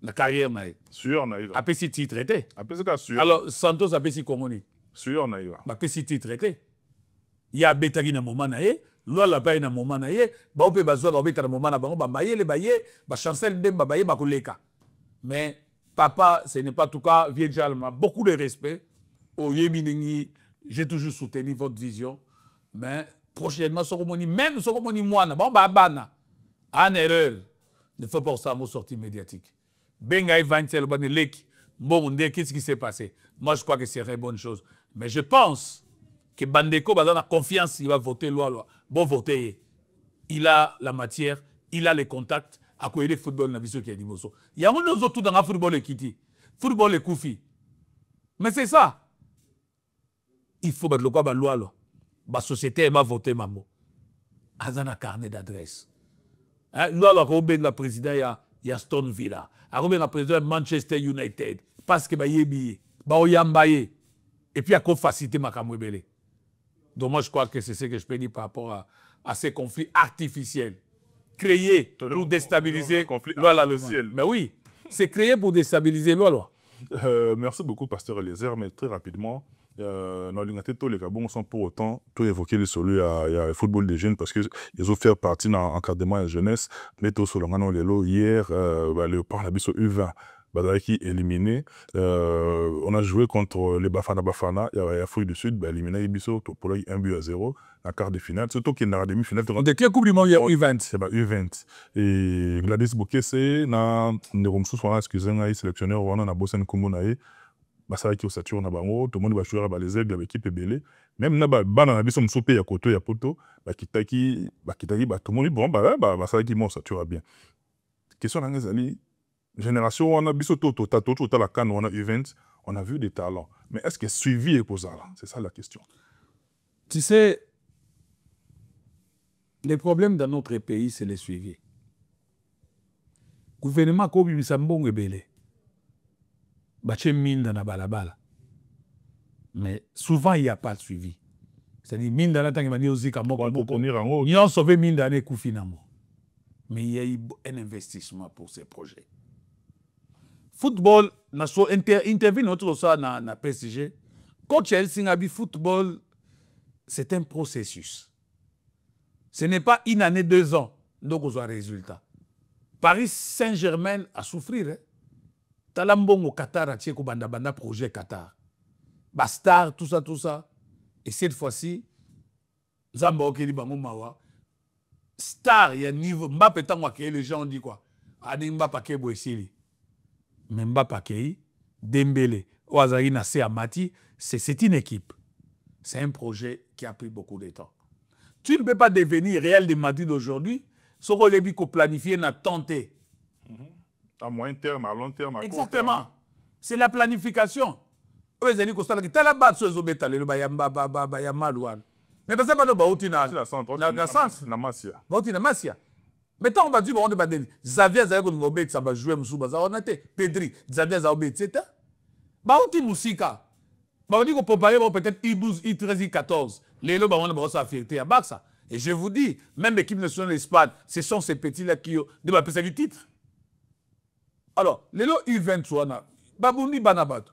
Speaker 1: La carrière,
Speaker 2: sûr, naïva.
Speaker 1: A pété titre traité.
Speaker 2: Sûr.
Speaker 1: Alors, Santos a pété Congo.
Speaker 2: Sûr, naïva.
Speaker 1: A pété titre traité. Il y a Betagi dans moment naïe. Loi la paye dans moment naïe. Ba on peut bazoa ba beta dans moment na bango ba maye le baye ba chancel dem ba baye ba koleka. Mais papa, ce n'est pas tout cas vieux Jalma. Beaucoup de respect. Au Yéminengi, j'ai toujours soutenu votre vision. Mais prochainement, même ce qu'on dit moi, bon bah bana. En erreur. Ne faut pas ça mot sortie médiatique. Bengaï Vaintel Banelek, bon, qu'est-ce qui s'est passé? Moi, je crois que c'est une bonne chose. Mais je pense que Bandeko va donner confiance, il va voter loi. Bon, voter. Il a la matière, il a les contacts, à quoi il est football, qui a dit Mosso. Il y a un autre dans le football et Kiti. Football et Koufi. Mais c'est ça. Il faut battre le quoi, loi. La société va voter, maman. Azana carnet d'adresse. Loi, la président, il y a Stone Villa. Après, le président de Manchester United. Parce que y a billet. Et puis, il y a facilité ma camouébélé. Donc, moi, je crois que c'est ce que je peux dire par rapport à ces conflits artificiels. Créés pour déstabiliser le ciel. Mais oui, c'est créé pour déstabiliser loi.
Speaker 2: Merci beaucoup, Pasteur Eliezer. Mais très rapidement, dans l'United, les Gabons sans pour autant tout évoquer les solo, il y a le football des jeunes parce qu'ils ont fait partie dans l'encadrement de la jeunesse. Mais tout sur hier, le Parlabis au U20. Qui éliminé. On a joué contre les Bafana. Il y avait l'Afrique du Sud, éliminé Ibiso pour 1-0 en quart de finale. Surtout qu'il y a la demi-finale.
Speaker 1: De quelle Coupe du Monde il y a U20?
Speaker 2: C'est U20. Et Gladys Bouquet, c'est dans le excusez-moi, sélectionneur, on a bossé en Kumbunaï. Ça qui ossature na bango tout le monde va jouer à les aigles avec équipe belé même na bana na biso msope ya koto ya poto kitaki tout le monde bon ça qui ossature bien question na ngezali génération on a biso toto la CAN on a U20 on a vu des talents mais est-ce que suivi est posé là c'est ça la question.
Speaker 1: Tu sais les problèmes dans notre pays c'est les suivis. Gouvernement ko bimisa mbongo ebele bache minda na balabala. Mais souvent, il n'y a pas de suivi. C'est-à-dire, minda na tangi mani ozika moko moko. Ils ont sauvé minda na koufinamo. Mais il y a eu un investissement pour ces projets. Football, intervient notre ça na PSG. Quand Chelsea a vu football, c'est un processus. Ce n'est pas une année, 2 ans, donc on a un résultat. Paris Saint-Germain a souffert. Hein? Talambong au Qatar a tiré banda projet Qatar. Bastar, tout ça. Et cette fois-ci, Zamba Okeli Bango Mawa. Star, il y a niveau. Mbappé tant que les gens disent quoi? Adi Mbappé ke Boesili. Mais Mbappé Dembélé, Ouazari Nassé Amati, c'est une équipe. C'est un projet qui a pris beaucoup de temps. Tu ne peux pas devenir Real de Madrid aujourd'hui, ce qu'on a planifié, on a tenté.
Speaker 2: À moyen terme, à long terme, à
Speaker 1: exactement.
Speaker 2: Court terme.
Speaker 1: C'est la planification. Mais parce que c'est la Masia. Maintenant, on va dire, on va dire, Xavier Zayabou ça va jouer Moussou Baza, on a été Pedri, Xavier Zayabou, etc. Bah, on dit Moussika. Bah, on dit qu'on peut parler peut-être I12, I13, I14. Les lots, on va s'en faire à Barça. Et je vous dis, même l'équipe nationale d'Espagne, ce sont ces petits-là qui ont dépassé du titre. Alors, les lots U23, Babundi Banabat.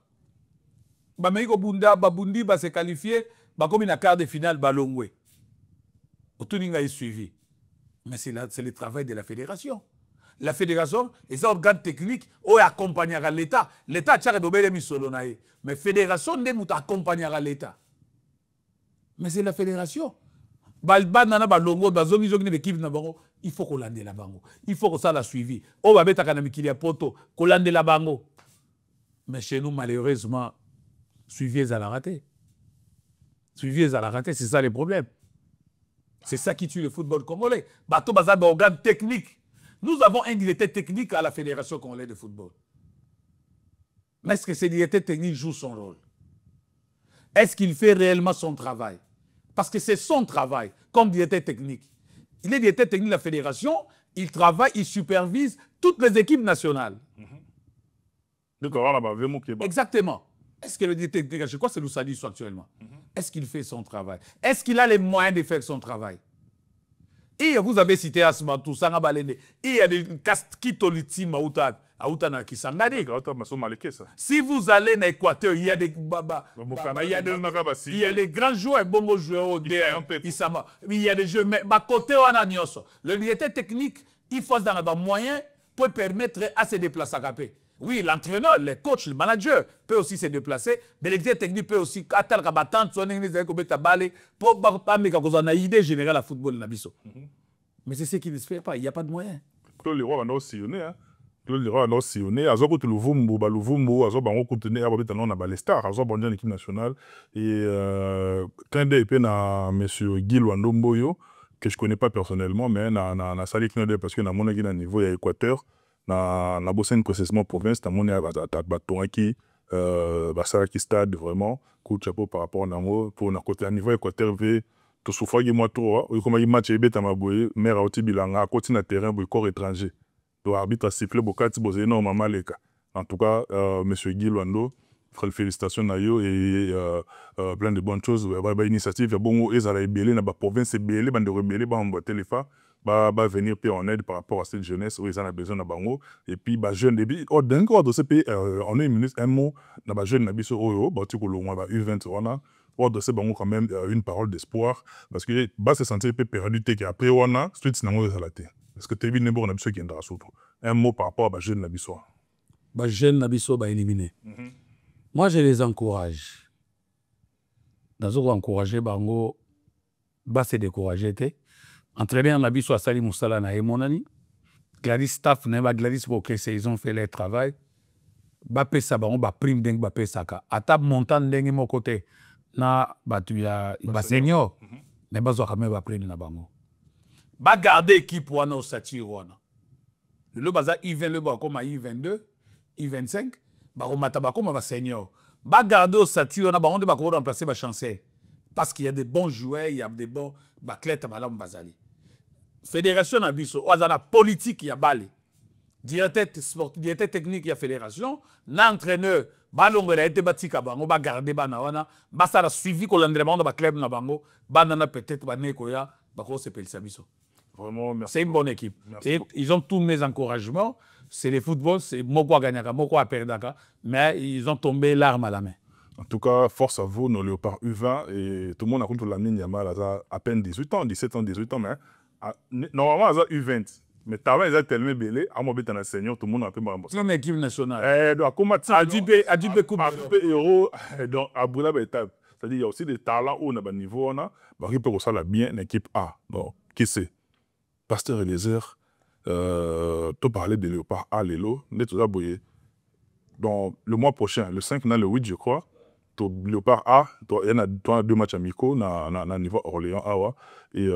Speaker 1: Bameiko Bunda, Babundi va se qualifier, comme une quart de finale, Balongwe. Otuninga est suivi. Mais c'est le travail de la fédération. La fédération, les organes techniques, accompagnera l'État. L'État a été mis sur l'ONAE. Mais la fédération ne accompagnera l'État. Mais c'est la fédération. Il faut qu'on lande la bango. Il faut que ça la suivi. On va mettre à poto, qu'on lande la bango. Mais chez nous, malheureusement, suivi à la raté. Suivi à la raté, c'est ça le problème. C'est ça qui tue le football congolais. Bateau bazar d'organes techniques. Nous avons un directeur technique à la Fédération congolaise de football. Mais est-ce que ce directeur technique joue son rôle? Est-ce qu'il fait réellement son travail? Parce que c'est son travail comme directeur technique. Il est directeur technique de la Fédération, il travaille, il supervise toutes les équipes nationales. Exactement. Est-ce que le directeur technique, je crois que c'est Loussadi actuellement, est-ce qu'il fait son travail? Est-ce qu'il a les moyens de faire son travail? Et vous avez cité Asmatou, Sangabalene, il y a des Kastoliti Maouta, Aoutana qui s'engagent. Si vous allez en Équateur, il y a des il y a des grands joueurs, bons joueurs, il y a des jeux, mais côté le directeur technique, il faut dans moyen pour permettre à se déplacer à Capé. Oui, l'entraîneur, le coach, le manager peut aussi se déplacer, mais le directeur technique peut aussi attendre à battre son pour avoir une idée générale à football. Mais c'est ce qui ne se fait pas, il n'y a pas de moyens.
Speaker 2: Claude Leroy va nous sillonner. Claude Leroy va nous sillonner. À Zoko Louvumbo, à Zoko Bango Koutene, à Babeta non à Balestar, à Zoko Bandian l'équipe nationale. Et quand il y a M. Guy Luandomboyo, que je ne connais pas personnellement, mais na sali Knode parce que na mon niveau il y a Équateur. Na bossé un processement province, na mon Batonaki, Basaraki stade vraiment, coup de chapeau par rapport à Namo, pour na côté à niveau Équateur V. Tout souffle qui moi trop comme il match ebet à ma boye mère à oti bilanga à côté na terrain boy corps étranger do arbitre a sifflé bokati bozé normalement leka en tout cas monsieur Guy Luando félicitations à yo et plein de bonnes choses ba initiative ya bongo ezala ebelé na ba province ebelé bande rebelé ba mbote lefa venir en aide par rapport à cette jeunesse où ils en ont besoin de bango. Et puis, jeune, depuis, d'un côté de ce pays, en une minute, un mot, na jeune, na biso, tu U20, on a, de ce bango quand même une parole d'espoir, parce que, se sentir peu perdu, que après, on a, suite, n'a pas la tête. Parce que tu as vu, n'est pas qui est un mot par rapport à jeune, na biso.
Speaker 1: Jeune, na biso, éliminé. Moi, je les encourage. Dans encourager bango, se décourager, entraîner en abisso à Sali Moussala na Emonani, Gladys staff, Gladys pour que ils ont fait leur travail, Bape Sabaron, prime d'eng Bape Saka. À table montant d'eng mon côté, na batuya, senior, ne pas quand même prime na bango. Garder équipe wana au Sati wana. Le baza I20 le comme à I22, I25, Baromata comme à senior. Garder au Sati wana, on va remplacer ma chanceux. Parce qu'il y a des bons joueurs, il y a des bons athlètes à Malam Bazali. Fédération a biso, la politique il y a balé. Directeur sportif, directeur technique il y a fédération, l'entraîneur, balongo il a été bâti à bango, ba garder banawana, ba ça a suivi qu'on l'entraînement dans club na bango, banana peut-être ba nekoya, ba ko se pelsa biso.
Speaker 2: Vraiment merci.
Speaker 1: C'est une bonne équipe. Et ils ont tous mes encouragements, c'est le football, c'est moko gagnaka, moko perdaka, mais ils ont tombé l'arme à la main.
Speaker 2: En tout cas, force à vous, nos léopards U20, et tout le monde a compris la mine, il y a à peine 18 ans, 17 ans, 18 ans, mais normalement, il y a U20. Mais t'as vu, ils ont tellement belé, à moi, un senior, tout le monde a un peu marre.
Speaker 1: C'est une équipe nationale.
Speaker 2: Donc, comment ça? À du Coupe héros, donc, à Boula, c'est-à-dire, il y a aussi des talents où on a un niveau, on a, qui peut ressortir bien, une équipe A. Donc, qui c'est? Pasteur Eliezer, tu parlais de léopards A, Lélo, on est tout abouillé. Donc, le mois prochain, le 5, le 8, je crois, Léopard A, il y a 2 matchs amicaux na niveau Orléans Awa et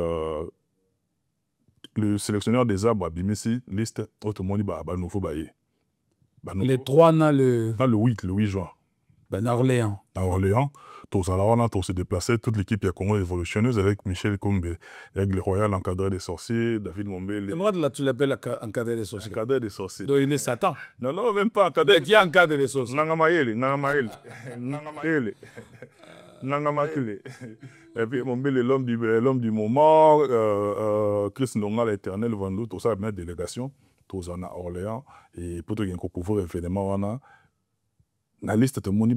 Speaker 2: le sélectionneur des arbres a bimisi liste autrement dit nouveau baillé.
Speaker 1: Les 3 dans le
Speaker 2: 8 juin.
Speaker 1: À Orléans.
Speaker 2: À Orléans, on s'est déplacé, toute l'équipe Congo évolutionneuse avec Michel Kombe, avec le Royal encadré des sorciers, David Mombele.
Speaker 1: Et moi, là, tu l'appelles encadré des sorciers.
Speaker 2: Encadré des sorciers.
Speaker 1: Donc il est Satan.
Speaker 2: Non, même pas encadré.
Speaker 1: Qui encadre les sorciers?
Speaker 2: Nangamaele. Et puis Mombele, l'homme du moment, Chris Nonga, l'éternel Vandou, tout ça, une délégation, tous en Orléans, et pour tout le monde pouvoir évidemment, on a la liste de moni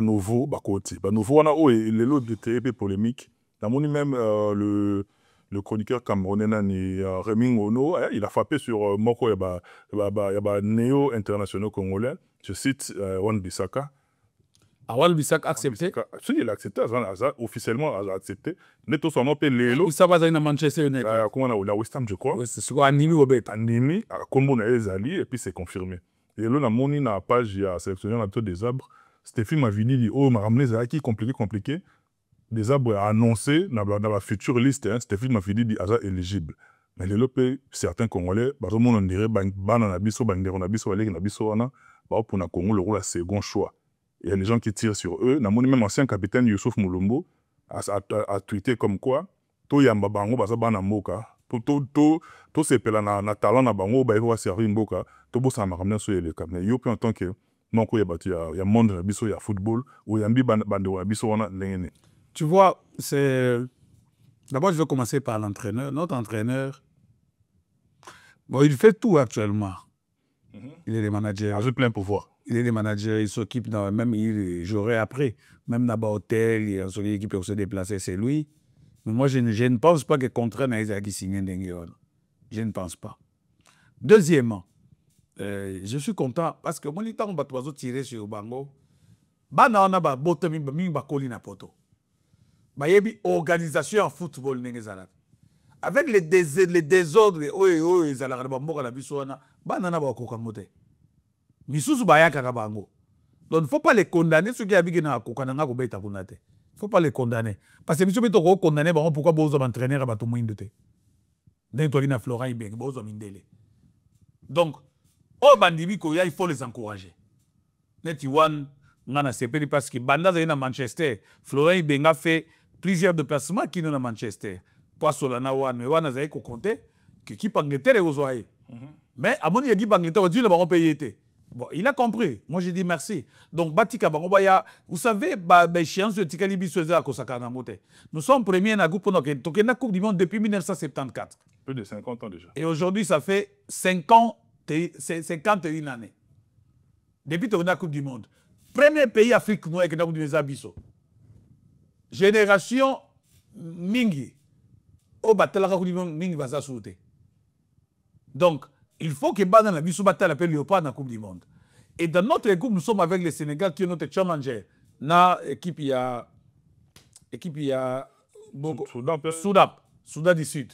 Speaker 2: nouveau côté nouveau on a les lots de TP polémique la moni même le chroniqueur camerounais nani Rémi Ngono il a frappé sur moko ya ba néo internationaux congolais je cite Wan Bissaka.
Speaker 1: Wan Bissaka accepté?
Speaker 2: Si il a accepté officiellement il a accepté neto son nom les lots
Speaker 1: ça va dans Manchester United
Speaker 2: comment on a la West Ham je crois
Speaker 1: c'est ce qu'on animi au bet
Speaker 2: animi comme on a les alliés et puis c'est confirmé. Et là, on a une page, il y a sélectionné la méthode des arbres. Stéphane m'a dit, oh, m'a ramené ça qui compliqué. Des arbres annoncés dans la future liste. Stéphane m'a dit, hasard éligible. Mais les lopes, certains Congolais, tout le monde on dirait, pour le Congo, le rôle est second choix. Il y a des gens qui tirent sur eux. Même ancien capitaine Youssouf Moulombo a tweeté comme quoi, tout yamba bango, basa bana moka. Tout ces pela na talent na bango ba va servir mboka to bo ça m'a ramené sur les cap mais yo en tant que non ko il y a monde na biso il y a football ou yambi bande wa biso wana lengene.
Speaker 1: Tu vois, c'est d'abord je vais commencer par l'entraîneur. Notre entraîneur, bon, il fait tout actuellement. Il est le manager.
Speaker 2: Il a plein pouvoir.
Speaker 1: Il est le manager, il s'occupe même il jouerait après même là-bas hôtel, il y a une équipe pour se déplacer, c'est lui. Mais moi, je ne pense pas que contrat n'a été signé. Je ne pense pas. Deuxièmement, je suis content parce que moi, on va tirer sur le bango. On a une organisation en football. Avec les désordres, donc, il ne faut pas les condamner. Ceux qui habitent dans le il ne faut pas les condamner. Parce que si vous êtes condamné, pourquoi vous entraînez à tout le monde? Donc, il faut les encourager. Parce que Banda est à Manchester. Florent Ibenga fait plusieurs déplacements qui sont à Manchester. Pas Solana Wan, mais Wan a compté que qui Angleterre est aux oreilles. Mais à mon avis, Angleterre, on va payer. Bon, il a compris. Moi, j'ai dit merci. Donc, Batika Bangobaya, vous savez, échéance de Tikalibi Soza Kosaka Namote. Nous sommes premiers dans la Coupe du Monde depuis 1974.
Speaker 2: Plus de 50 ans déjà.
Speaker 1: Et aujourd'hui, ça fait 51 années. Depuis la Coupe du Monde. Premier pays africain avec la Coupe du Monde. Génération Mingi. Au Batala Coupe du Monde, Mingi va s'assouter. Donc, il faut que Bana Bissou Batal appelle Léopard dans la Coupe du Monde. Et dans notre groupe, nous sommes avec le Sénégal qui est notre challenger. Dans l'équipe, il y a Soudan du Sud.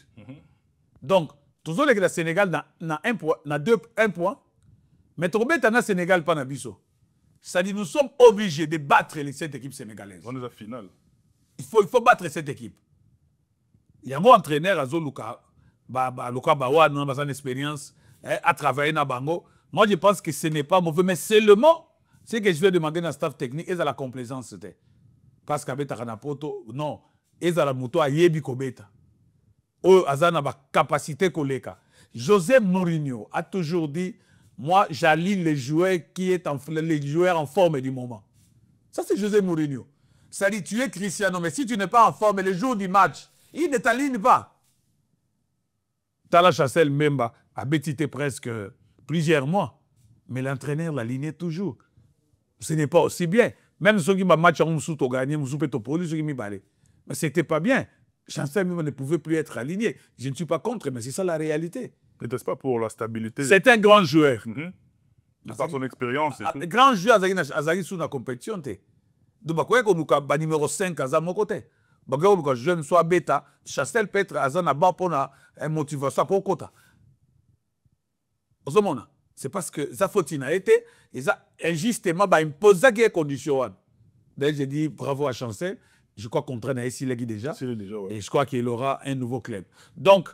Speaker 1: Donc, toujours le Sénégal a un point. Mais trop bête, le Sénégal pas Bissou. Ça dit nous sommes obligés de battre cette équipe sénégalaise.
Speaker 2: On est à finale.
Speaker 1: Il faut battre cette équipe. Il y a un entraîneur, Azoluka Bawa, nous avons une expérience à travailler dans Bango. Moi, je pense que ce n'est pas mauvais, mais seulement ce que je vais demander dans le staff technique, et à la complaisance. Parce qu'avec Takanapoto, non, et à la moto, à Yebi Kobeta. Ou à la capacité Koleka. José Mourinho a toujours dit, moi, j'aligne les joueurs les joueurs en forme du moment. Ça, c'est José Mourinho. Ça dit, tu es Cristiano, mais si tu n'es pas en forme le jour du match, il ne t'aligne pas. Tala Chassel Memba a bétité presque plusieurs mois. Mais l'entraîneur l'alignait toujours. Ce n'est pas aussi bien. Même ceux qui m'ont match en Moussou, ont gagné, Moussou Petopoli, ceux qui m'ont balé. Mais ce n'était pas bien. Chancel même ne pouvait plus être aligné. Je ne suis pas contre, mais c'est ça la réalité.
Speaker 2: N'était-ce pas pour la stabilité?
Speaker 1: C'est un grand joueur.
Speaker 2: Par son expérience et tout.
Speaker 1: Grand joueur, Azari sous la compétition. Donc, nous avons numéro 5 à mon côté. Quand jeune soit bêta, Chassel peut être à bas pour une motivation pour côté. C'est parce que ça faut a été et ça injustement imposé des conditions. D'ailleurs, j'ai dit bravo à Chancel. Je crois qu'on traîne ici déjà.
Speaker 2: Ouais.
Speaker 1: Et je crois qu'il aura un nouveau club. Donc,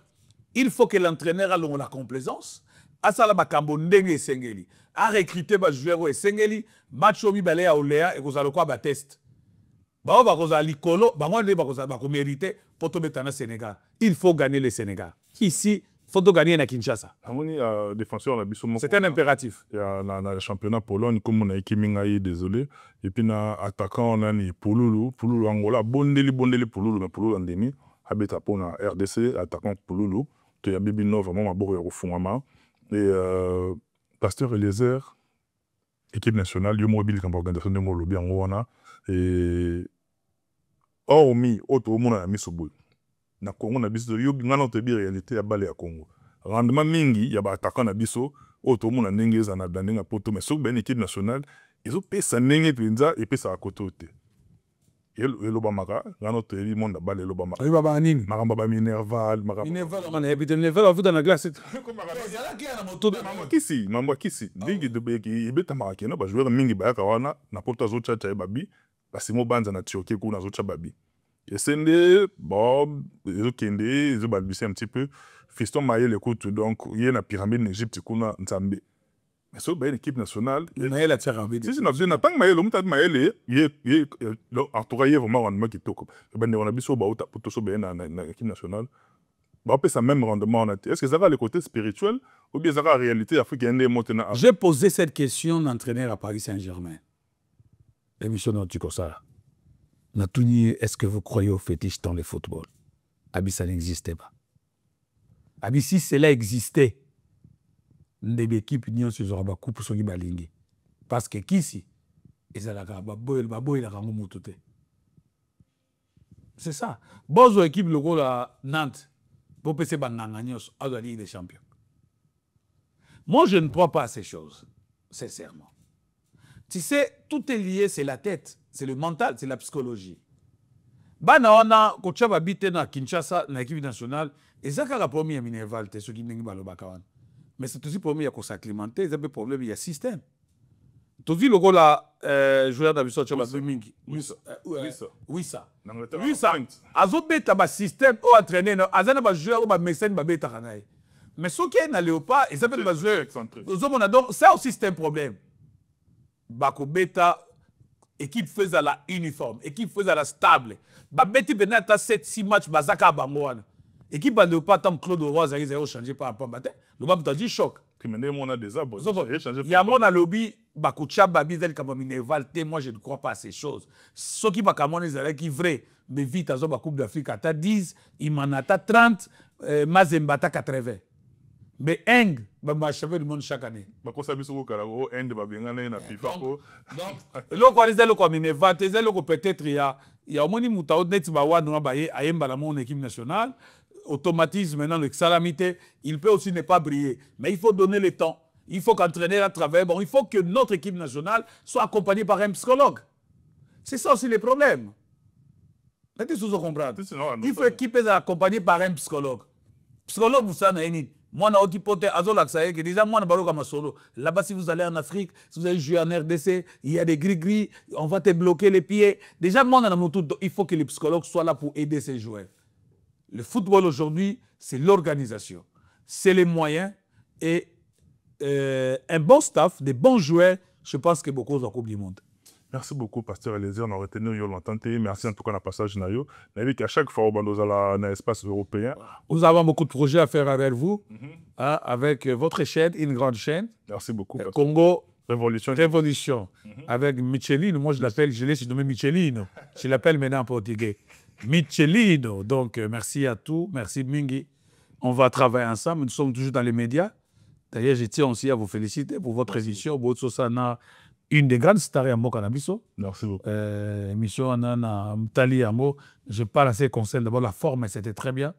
Speaker 1: il faut que l'entraîneur ait la complaisance. À ça, la Bakambo Ndenge Sengeli. À recruter les joueurs et Sengeli. Match au Mibalé à Oléa et vous allez quoi test. Il faut gagner le Sénégal. Ici, il faut gagner à Kinshasa.
Speaker 2: C'est
Speaker 1: un impératif.
Speaker 2: Il y a le championnat Pologne, comme on a écrit, désolé. Et puis, attaquant, on a Pouloulou, Angola, Bondeli, Pouloulou, mais Pouloulou en demi. Habita pour la RDC, attaquant Pouloulou. Il y a Bibi Nov, vraiment, au fond. Et Pasteur Eliezer, équipe nationale, il y a mobile comme organisation de Molobi en Rwanda. Et hormis autre monde a mis au bout. Na Congo na biso yo ngana to bi réalité ya balé à Congo. Rendement mingi ya ba attaquant na biso autre monde ndenge za na dandenga poto mais so ben équipe nationale ils ont pesa ndenge penza et pesa à côté. Et le bamaka ngana to bi monde balé le bamaka.
Speaker 1: Oui baba nini?
Speaker 2: Maramba ba Minerval,
Speaker 1: Minerval on a habité Minerval on dans la glace.
Speaker 2: Kisi, mambo kisi. Ndenge de beki ibeta marake no ba joueur mingi ba kawana na poto zo chacha babi. Basimo banza na tioke kuna zo chababi. Et c'est bon, ils ont balbutié un petit peu. Fiston Maïe l'écoute, donc il y a une pyramide en Égypte qui a Nzambé. Mais c'est une équipe nationale.
Speaker 1: Il y a la pyramide.
Speaker 2: Si c'est n'a pas Maïe, l'homme t'a Maïe, il en tout cas, il y a vraiment un mec qui toque. Ben on a biso ba uta poto so ben na équipe nationale. Ba peut ça même rendement. Est-ce que ça a le côté spirituel ou bien ça a la réalité africaine maintenant?
Speaker 1: J'ai posé cette question d'entraîneur à Paris Saint-Germain. Émission d'Anticosa. Est-ce que vous croyez au fétiche dans le football? Abi, ça n'existait pas. Abi, si cela existait, les équipes n'y ont pas coupe sur les balingues. Parce que qui si? Ils ont la c'est ça. Bon, équipe le rôle à Nantes. Pour passer à la Ligue des Champions. Moi, je ne crois pas à ces choses. Sincèrement. Tu sais, tout est lié, c'est la tête, c'est le mental, c'est la psychologie. Bana wana kocha babite na Kinshasa na équipe nationale, ezaka la première Minerval te soki ndenge balobaka wana. Mais c'est aussi premier à s'acclimater, c'est un problème il y a système. Tu dis le rôle là joueur d'habitude sur la mingi. Oui ça. Azobeta ba système ou entraîner azana ba joueur ou ba médecin ba beta kanaï. Mais ce qui est na Léopard, ils s'appellent ba joueur. Donc ça aussi c'est un problème. Bako beta équipe faisait la uniforme, équipe faisait la stable. Ba beti benata 7-6 matchs bazaka bangoana. Équipe ba Léopard tam Claude Roy ça ils ont changé par rapport à le bab t'a dit choc.
Speaker 2: inscrit. Mais on a des arbres.
Speaker 1: Il y a mon lobby, Bakoucha, Babizel, comme Minerval, moi je ne crois pas à ces choses. Ce qui va comme les qui vrai, mais vite à la Coupe d'Afrique, à 10, Imanata 30, Mazembata 80. Mais Eng, bah champion du monde chaque année.
Speaker 2: Bah ça biso ko karago Eng ba bengana na FIFA ko.
Speaker 1: Donc le quoi les le comme Minerval, les le peut-être il y a au moins Moutao net ba wa no ba ye ayemba la mon équipe nationale. Automatisme maintenant le calamité, il peut aussi ne pas briller, mais il faut donner le temps. Il faut qu'entraîner à travers. Bon, il faut que notre équipe nationale soit accompagnée par un psychologue. C'est ça aussi le problème. Il faut que l'équipe soit accompagnée par un psychologue. Psychologue, vous savez, moi, je suis déjà moi, là-bas, si vous allez en Afrique, si vous allez jouer en RDC, il y a des gris-gris, on va te bloquer les pieds. Déjà, moi, il faut que les psychologues soient là pour aider ces joueurs. Le football aujourd'hui, c'est l'organisation, c'est les moyens et un bon staff, des bons joueurs, je pense que beaucoup en Coupe du Monde.
Speaker 2: Merci beaucoup, Pasteur Eliezer. On a retenu longtemps. Merci en tout cas pour le passage. On a vu qu'à chaque fois, on est dans l'espace européen.
Speaker 1: Nous avons beaucoup de projets à faire avec vous, avec votre chaîne, une grande chaîne.
Speaker 2: Merci beaucoup.
Speaker 1: Congo
Speaker 2: Révolution.
Speaker 1: Avec Michelino. Moi, je l'appelle, je l'ai nommé Michelino. Je l'appelle maintenant en portugais. Michelino. Donc, merci à tous. Merci Mingi. On va travailler ensemble. Nous sommes toujours dans les médias. D'ailleurs, je tiens aussi à vous féliciter pour votre émission. Botsosana, une des grandes stars à Mokanabiso.
Speaker 2: Merci beaucoup.
Speaker 1: Émission Anana Mtali Amo. Je parle assez concernant d'abord la forme, c'était très bien.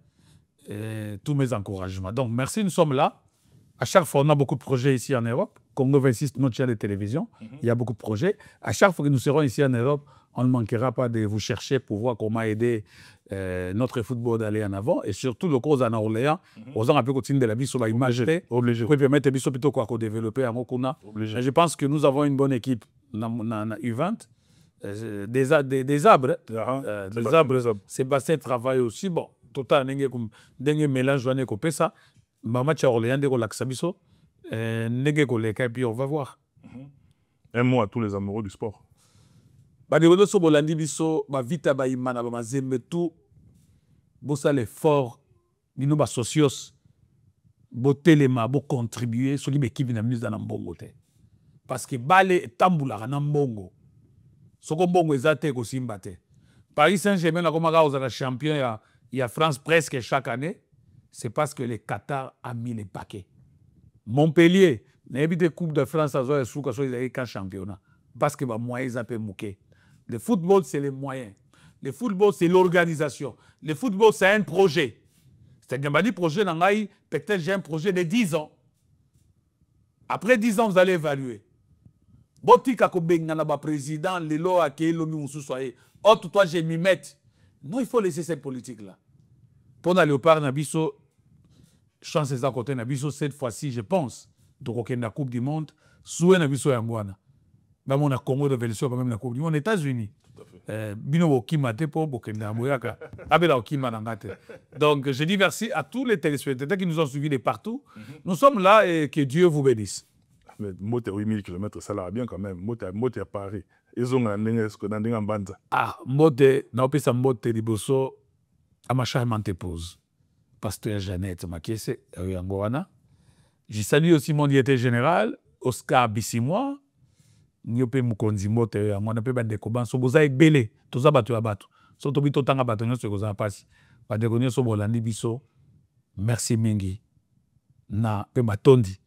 Speaker 1: Et tous mes encouragements. Donc, merci, nous sommes là. À chaque fois, on a beaucoup de projets ici en Europe. Congo 26, notre chaîne de télévision, il y a beaucoup de projets. À chaque fois que nous serons ici en Europe, on ne manquera pas de vous chercher pour voir comment aider notre football d'aller en avant. Et surtout, le cause en Orléans, aux gens un peu continuer de la vie sur la image.
Speaker 2: Obligé.
Speaker 1: Pour permettre plutôt quoi qu'on développer à Mokuna. Je pense que nous avons une bonne équipe dans U20. Des arbres. Des arbres. Sébastien travaille aussi. Bon, total, n'engé mélange, joannée copé ça. Match à Orléans, de l'Axabiso. N'engé koleka, et puis on va voir.
Speaker 2: Un mot à tous les amoureux du sport.
Speaker 1: Badebodo so bolandi biso ba vita ba imana ba mazembe tout bosa l'effort bino ba socios bo telema bo contribuer sur l'équipe na mise dans mbongo te parce que balé tambula na mbongo soko mbongo ezate ko simba te. Paris Saint-Germain na komaka aux champion ya France presque chaque année, c'est parce que le Qatar a mis les paquets. Montpellier na évité Coupe de France à zo suka so ils quand championnat parce que ba moyens un peu mouqué. Le football, c'est les moyens. Le football, c'est l'organisation. Le football, c'est un projet. C'est-à-dire que projet, peut-être j'ai un projet de 10 ans. Après 10 ans, vous allez évaluer. Botika ko bengana ba président, le lo akei lo mi musu soye. Oh, toi, j'ai m'y mettre. Non, il faut laisser cette politique-là. Pour aller au par Nabiso, chance à côté Nabiso, cette fois-ci, je pense, donc la Coupe du Monde, souhait Nabiso Yangwana. Bah, mon Congo de Vénézuela, quand même la Coupe du Monde, aux États-Unis. Bino Okimate pour Bokenda Moyaka. Abela Okima Nangate. Donc, je dis merci à tous les téléspectateurs qui nous ont suivis de partout. Nous sommes là et que Dieu vous bénisse.
Speaker 2: Mais Mote 8000 km, ça l'a bien quand même. Mote à Paris. Ils ont un dingue en bande.
Speaker 1: Ah, Mote, n'a pas Mote Liboso, à ma charmante épouse. Pasteur Jeannette Makiese, Yangoana. Je salue aussi mon directeur général, Oscar Bissimois. Nyope mukonzi mote ya mwana pe bande ko ban so boza ebele to za bato ya bato so to bito tanga bato nyonso ko za pasi bande ko nyonso bolandi biso merci mingi na pe matondi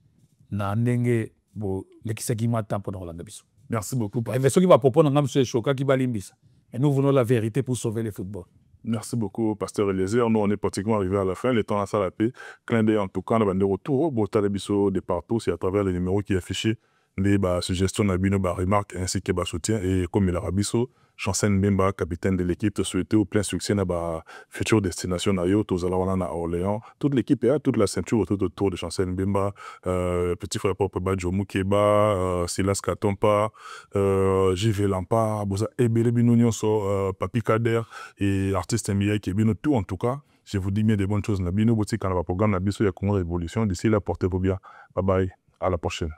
Speaker 1: na ndenge bo lekisaki mata pour Rolanda biso.
Speaker 2: Merci beaucoup.
Speaker 1: Et ceux qui va proposer ngam so choka qui balimbisa et nous voulons la vérité pour sauver le football.
Speaker 2: Merci beaucoup, Pasteur Eliezer. Nous, on est pratiquement arrivé à la fin. Le temps à ça la paix. Clin d'œil en tout cas, on a de retour. Botale biso de partout, c'est à travers les numéros qui est affiché. Les suggestions d'Abino, remarques ainsi que soutien. Et comme il a rabiso, Chancen Bemba, capitaine de l'équipe, te souhaiter au plein succès dans la future destination à Orléans. Toute l'équipe est là, toute la ceinture autour de Chancen Bemba, petit frère Papa Badjo Moukeba, Silas Katompa, JV Lampa, Boza Ebele Binonion, Papi Kader et artiste MIA qui est bien tout en tout cas. Je vous dis bien des bonnes choses. Nabino Boutique, quand on va programme Nabiso, il y a Congo Révolution. D'ici là, portez-vous bien. Bye bye. À la prochaine.